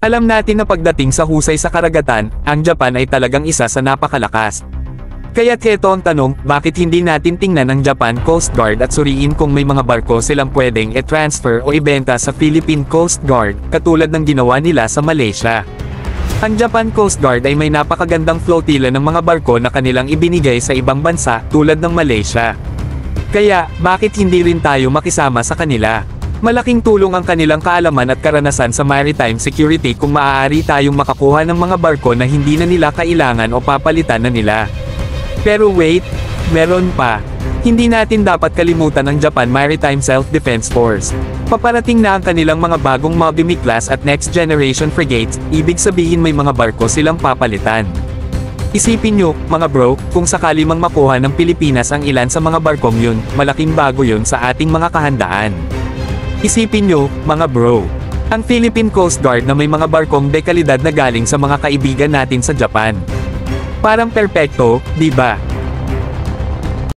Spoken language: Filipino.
Alam natin na pagdating sa husay sa karagatan, ang Japan ay talagang isa sa napakalakas. Kaya't heto ang tanong, bakit hindi natin tingnan ang Japan Coast Guard at suriin kung may mga barko silang pwedeng i-transfer o ibenta sa Philippine Coast Guard, katulad ng ginawa nila sa Malaysia. Ang Japan Coast Guard ay may napakagandang flotilla ng mga barko na kanilang ibinigay sa ibang bansa, tulad ng Malaysia. Kaya, bakit hindi rin tayo makisama sa kanila? Malaking tulong ang kanilang kaalaman at karanasan sa maritime security kung maaari tayong makakuha ng mga barko na hindi na nila kailangan o papalitan na nila. Pero wait, meron pa. Hindi natin dapat kalimutan ang Japan Maritime Self-Defense Force. Paparating na ang kanilang mga bagong Mobimi class at next generation frigates, ibig sabihin may mga barko silang papalitan. Isipin nyo, mga bro, kung sakali mang makuha ng Pilipinas ang ilan sa mga barkong yun, malaking bago yun sa ating mga kahandaan. Isipin nyo, mga bro, ang Philippine Coast Guard na may mga barkong dekalidad na galing sa mga kaibigan natin sa Japan. Parang perpekto, di ba?